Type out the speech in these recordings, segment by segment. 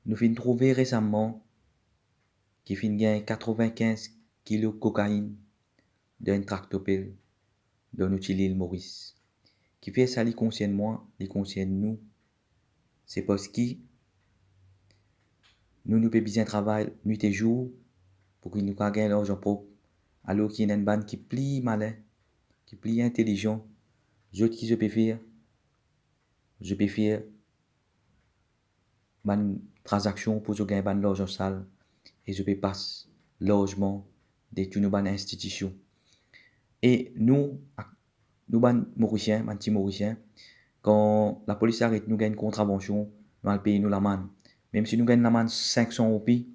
Nous finissons trouver récemment qui finit gagner 95 kilos de cocaïne d'un tractopelle dont nous utilisons Maurice. Qui fait ça, il concerne moi, il concerne nous. C'est parce que nous pouvons bien travailler nuit et jour pour que nous gagnions l'argent propre. Alors qu'il y a une bande qui plie malin, qui plie intelligent. Je qui je peux faire une transaction pour gagner l'argent sale et je peux passer logement de toutes nos institutions. Et nous Mauriciens, petits Mauriciens, quand la police arrête, nous gagnons une contravention, nous allons payer nous l'amende. Même si nous gagnons l'amende 500 roupies,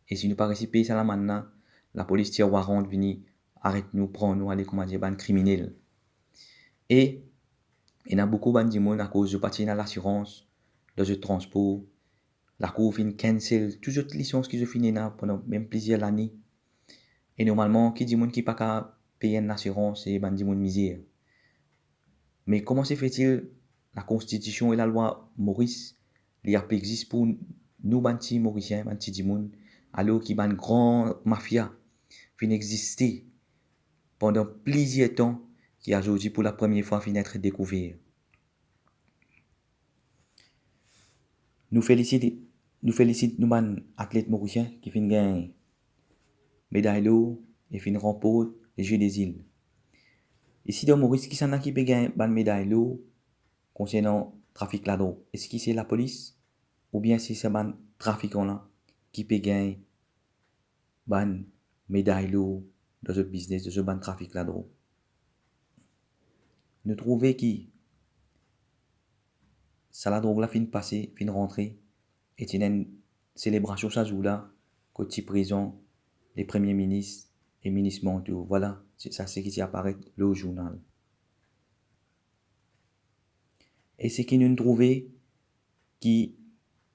et si nous ne pas réussi à payer ça l'amende, la police tire warrant, venir arrête nous, prend nous, aller comment dire, ban criminel. Et il y a beaucoup de monde à cause de partir dans l'assurance, dans le transport, la cour fin cancel, toutes les licences qui se finissent pendant même plusieurs années. Et normalement, qui dit monde qui pas qu'à payer une assurance, c'est ban dit monde misère. Mais comment se fait-il la constitution et la loi Maurice, l'IRP existe pour nous, banti mauriciens, banti dimoun, alors qu'il y a une grande mafia qui existé pendant plusieurs temps, qui a aujourd'hui pour la première fois fin être découvert. Nous félicitons nous athlètes mauriciens qui fin gagner médaille d'or et fin remporte les Jeux des îles. Ici dans Maurice, qui s'en a qui peut gagner une médaille d'or concernant le trafic de la drogue? Est-ce que c'est la police ou bien c'est ce trafiquant là qui peut gagner une médaille d'or dans ce business, de ce trafic de la drogue? Nous trouvons qui ça la drogue là fin passer, fin rentrer, et il y a une célébration ça joue là, côté prison, les premiers ministres et ministres mondiaux. Voilà, c'est ça c'est qui apparaît le journal. Et c'est qui nous trouvons qui,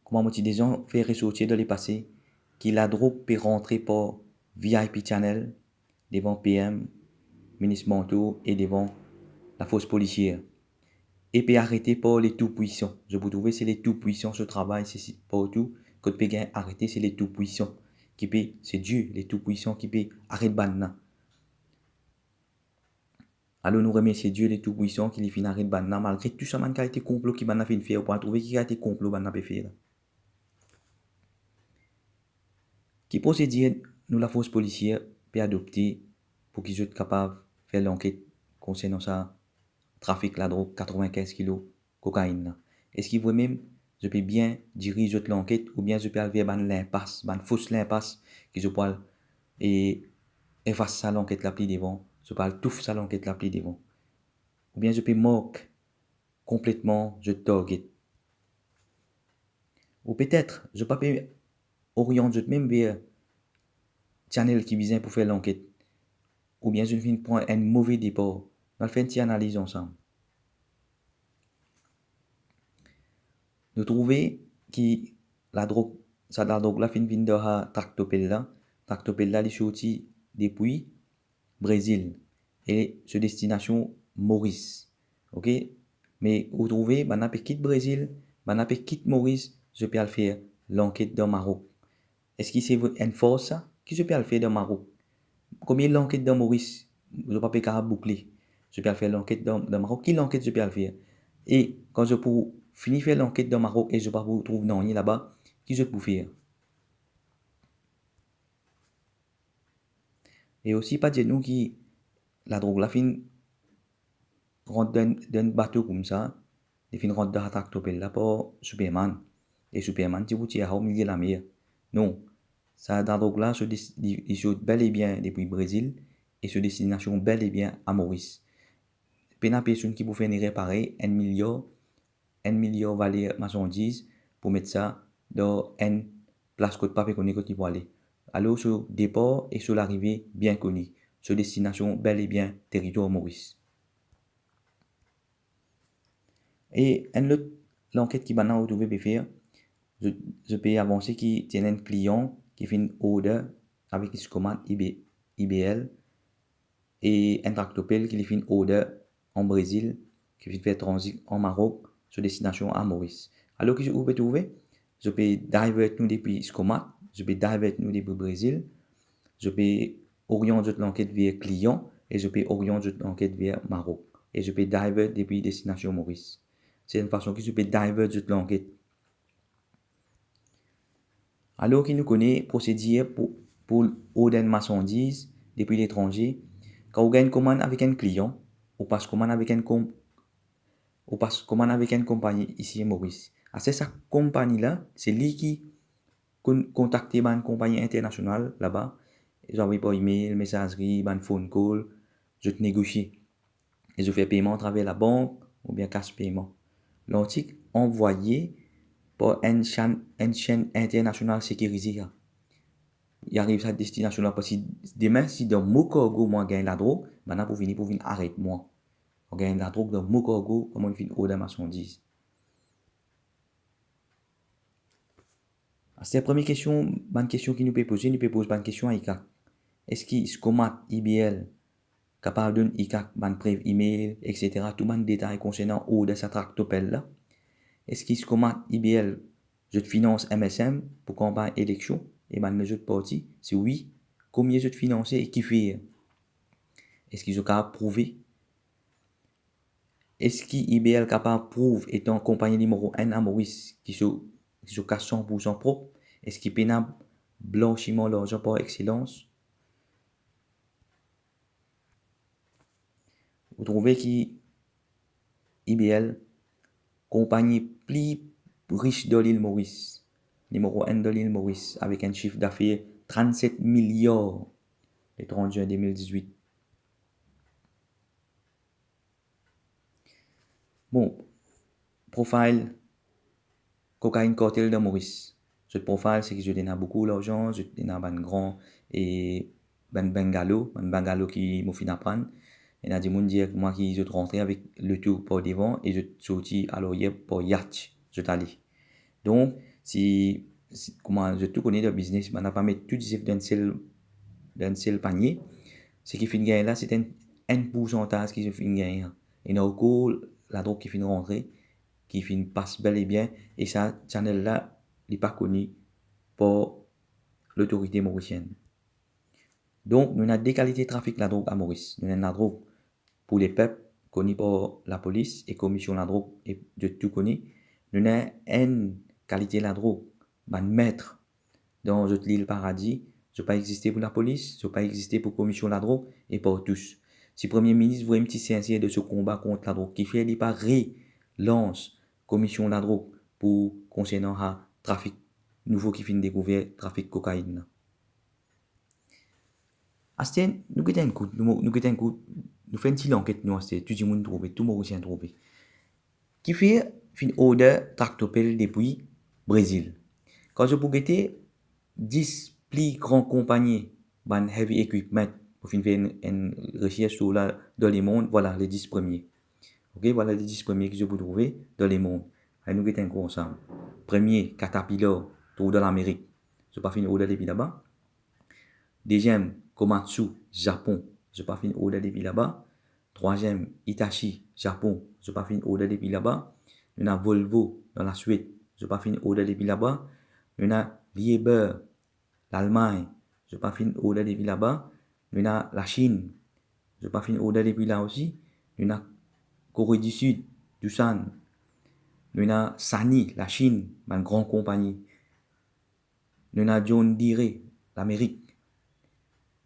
comment dire, des gens fait ressortir dans les passés, qui la drogue peut rentrer par VIP Channel, devant PM, ministre Manteau et devant la force policière. Et peut arrêter par les tout-puissants. Je vous trouve c'est les tout-puissants ce travail, c'est pas tout. Quand peut arrêter, c'est les tout-puissants. C'est Dieu, les tout-puissants qui peut arrêter banna. Alors nous remercions Dieu, les tout-puissants qui les fin arrêter banna, malgré tout ça, man qui a été complot qui banna fin faire, pour trouver qui a été complot banna peut faire. Qui procédure, nous la force policière peut adopter pour qu'ils soient capables de faire l'enquête concernant ça, trafic la drogue, 95 kilos cocaïne. Est-ce qu'il veut même, je peux bien diriger l'enquête ou bien je peux aller vers l'impasse, une fausse l'impasse, qui je peux et effacer ça l'enquête la plus devant, je peux tout ça l'enquête la plus devant. Ou bien je peux moquer complètement, je target. Ou peut-être, je peux orienter même vers channel qui vient pour faire l'enquête. Ou bien je viens prendre un mauvais départ. On fait une petite analyse ensemble. Nous trouvons que la drogue, ça la drogue la fin vient de Tractopella. Tractopella est sorti depuis Brésil et ce destination Maurice. OK? Mais vous trouvez, on a quitte Brésil, on a quitte Maurice, je peux le faire l'enquête dans Maroc. Est-ce que c'est une force ça? Qui je peux le faire dans Maroc? Combien l'enquête dans Maurice? Je ne peux pas boucler. Je peux faire l'enquête dans Maroc. Qui l'enquête je peux le faire? Et quand je pour finir faire l'enquête dans Maroc et je ne peux pas trouver non là-bas, qui je peux faire? Et aussi pas dire nous qui la drogue la fin rentre dans un bateau comme ça, et fin rentre dans la tractopelle là pour Superman. Et Superman tu vous tires au milieu de la mer. Non. Ça la drogue là il se bel et bien depuis Brésil et se destination bel et bien à Maurice. Pena personne qui vous fait réparer 1 million valeur marchandise pour mettre ça dans une place que pas connu que tu peux aller. Alors sur départ et sur l'arrivée bien connu. Sur destination bel et bien territoire Maurice. Et l'enquête qui maintenant vous devez faire, je peux avancer qui tient un client qui fait une order avec une commande IBL et un tractopelle qui fait une order en Brésil qui fait faire transit en Maroc sur destination à Maurice. Alors que vous pouvez trouver, je peux divert nous depuis Scomat, je peux divert nous depuis Brésil, je peux orienter l'enquête vers client et je peux orienter l'enquête vers Maroc. Et je peux divert depuis destination Maurice. C'est une façon que je peux divert l'enquête. Alors qu'il nous connaît procédure pour ordre marchandise depuis l'étranger, quand on gagne commande avec un client, on passe commande avec une compagnie ici à Maurice. C'est cette compagnie-là, c'est lui qui contacte une compagnie internationale là-bas. J'envoie par email, messagerie, un phone call, je te négocie. Et je fais paiement à travers la banque ou bien cash paiement. L'article envoyé par une chaîne internationale sécurisée. Il arrive à destination là parce que demain, si dans mon cargo, moi, gagne la drogue, maintenant pour venir arrêter moi. On gagne la drogue dans mon cargo, comment il fait une ordre marchandise. C'est la première question, bonne question qui nous peut poser, nous peut poser une question à ICAC. Est-ce qu'il se commente IBL capable d'un ICAC, ban preuve email, etc. Tout le détail concernant ordre de cette tractopelle là. Est-ce qu'il se commente IBL, je te finance MSM pour campagne élection et ban les autres partis? Si oui, combien je te finance et qui fait? Est-ce qu'ils sont capables de prouver? Est-ce qu'IBL est capable de prouver étant compagnie numéro 1 à Maurice qui sont 100% propre? Est-ce qu'il peut blanchiment l'argent par excellence? Vous trouvez qu'IBL, compagnie plus riche de l'île Maurice, numéro 1 de l'île Maurice, avec un chiffre d'affaires 37 milliards le 30 juin 2018. Bon, profile cocaïne cartel de Maurice. Ce profile, c'est que je donne beaucoup d'argent, je donne un grand et un bungalow qui m'a fait apprendre. Il y a des gens qui disent que moi qui je rentré avec le tour par devant et je sorti à l'oreille pour yacht, je t'allais. Donc, comment je tout connais de business, on n'a pas mis tout dans un seul panier. Ce qui fait gagner là, c'est un pourcentage qui fait gagner. Et dans le coup, la drogue qui fait rentrer, qui fait passe bel et bien, et ça, channel là, n'est pas connu par l'autorité mauricienne. Donc, nous avons deux qualités de trafic de la drogue à Maurice. Nous avons la drogue pour les peuples, connue par la police et commission de la drogue, et de tout connu. Nous avons une qualité de la drogue, un maître dans l'île Paradis, je ne pas exister pour la police, je ne pas exister pour la commission de la drogue et pour tous. Si le Premier ministre voit un petit sincère de ce combat contre la drogue, qui fait, il pas relance commission de la drogue pour concernant le trafic nouveau qui finit découvert, trafic cocaïne. Astien, nous avons un coup, nous faisons une petite enquête, nous, tout le monde trouvé, tout le monde trouvé. Qui fait une odeur tractopelle depuis Brésil. Quand je pour 10 plus grandes compagnies, ban heavy equipment, pour faire une recherche sur dans les mondes, voilà les 10 premiers. Ok, voilà les 10 premiers que je peux trouver dans les mondes. Et nous mettons un ensemble. Premier, Caterpillar, tour de l'Amérique. Je pas fini order depuis là-bas. Deuxième, Komatsu, Japon. Je pas fini order depuis là-bas. Troisième, Hitachi, Japon. Je pas fini order depuis là-bas. Il y a Volvo dans la Suède. Je pas fini order depuis là-bas. Il y a Liebherr, l'Allemagne. Je pas fini order depuis là-bas. Il y a la Chine. Je pas fini order depuis là aussi. Il y a Corée du Sud, Doosan. Il y a Sany, la Chine, une grande compagnie. Il y a John Deere, l'Amérique.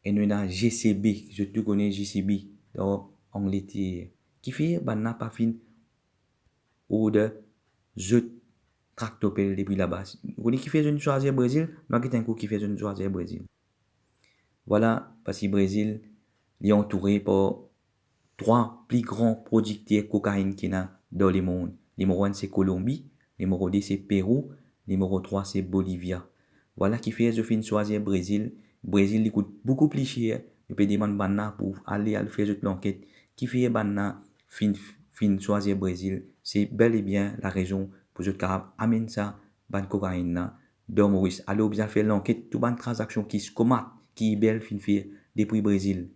Et il y a GCB, je te connais GCB dans Angleterre. Qui fait, n'a pas fini order, je tractopelle depuis là-bas. Vous voyez qui fait une choisir Brésil? Moi qui t'inquiète qui fait une choisir Brésil. Voilà, parce que le Brésil est entouré par 3 plus grands producteurs de cocaïne qu'il y a dans le monde. Numéro 1, c'est Colombie. Numéro 2, c'est Pérou. Numéro 3, c'est Bolivia. Voilà qui fait, je fais une choisir Brésil. Brésil, il coûte beaucoup plus cher. Je peux demander Banna pour aller faire l'enquête. Qui fait Banna, fin choisir Brésil. C'est bel et bien la raison pour que je amener ça, ban cocaïne dans Maurice. Allez bien faire l'enquête, toute bonne transaction qui se commente, qui est belle, fin fait depuis Brésil.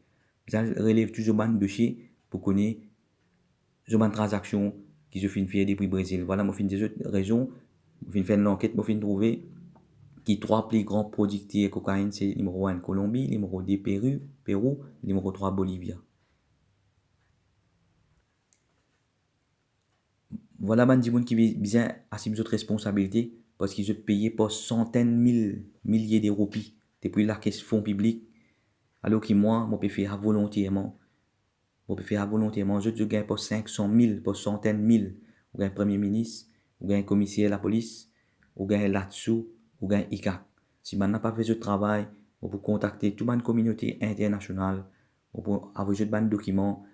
Ça relève toujours un dossier pour connaître une transaction qui se fait depuis Brésil. Voilà, moi, fin des autres raisons Je vais faire l'enquête, je vais trouver qui trois plus grands producteurs de cocaïne, c'est numéro 1 Colombie, numéro 2 Pérou, numéro 3 Bolivie. Voilà, ben, des gens qui bien assumer cette responsabilité parce qu'ils ont payé pour centaines, milliers d'euros depuis la caisse fonds publics, alors que moi, je peux faire volontairement. Je peux faire volontairement. Je gagne pour 500 000, pour centaines de mille. Ou gagne premier ministre, ou gagne commissaire de la police, ou gagne là-dessous, ou gagne ICAC. Si on n'a pas fait ce travail, on peut contacter toute une communauté internationale, on peut avoir des documents,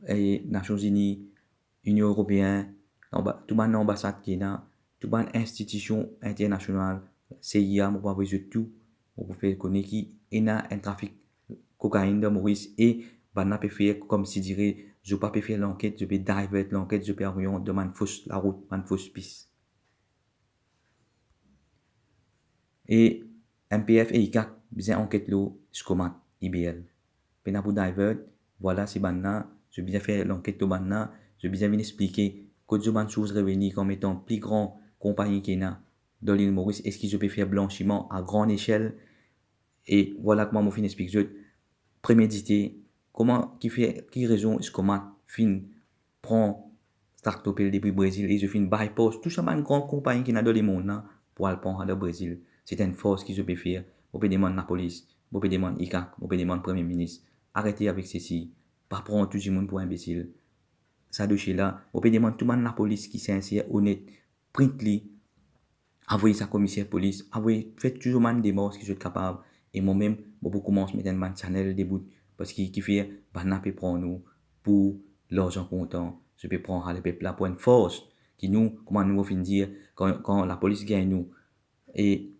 les Nations Unies, Union Européenne, toute une ambassade qui est là, toute une institution internationale, CIA, on peut avoir tout, on peut faire connaître qu'il y a un trafic de cocaïne de Maurice et on peut faire comme si dirait, je ne peux pas faire l'enquête, je peux divert l'enquête, je peux avoir de la route, une fausse piste. Et MPF et ICAC, bien enquête l'eau, SCOMAT, IBL. Pena pour divert, voilà, c'est banna, je bien faire l'enquête de banna, je bien expliquer que je ban chose revenir comme étant plus grand compagnie qu'il y a dans l'île Maurice, est-ce que je peux faire blanchiment à grande échelle? Et voilà comment mon fin explique, je préméditer, comment, qui raison est-ce qu'on fin prend start-up depuis le Brésil et je fin bypass, tout ça, une grande compagnie qui n'a dans le monde, là, pour aller prendre le Brésil. C'est une force qui je peux faire. Vous pouvez demander la police, vous pouvez demander ICAC, vous pouvez demander le Premier ministre. Arrêtez avec ceci. Pas prendre tout le monde pour imbécile. Ça de chez là, vous pouvez demander tout le monde la police qui est sincère, honnête, print-li, envoyez sa commissaire police, envoyez, faites toujours man des morts qui sont capables. Et moi-même, je commence à mettre un channel debout parce qu'il fait, bah, peut prendre nous pour l'argent comptant. Je peux prendre le peuple là pour une force qui nous, comment nous fin dire, quand la police gagne nous et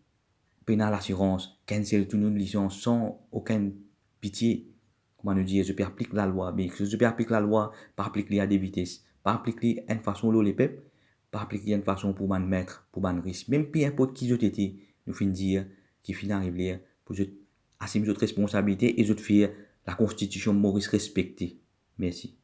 pénal l'assurance, cancel toute notre licence sans aucune pitié. Comment nous dire, je peux appliquer la loi, mais je peux appliquer la loi, pas appliquer à des vitesses, pas appliquer une façon de les peuples, pas appliquer une façon pour man mettre, pour man risque. Même peu importe qui je été, nous fin dire, qui fin arriver pour assumer notre responsabilité et je faire la constitution Maurice respectée. Merci.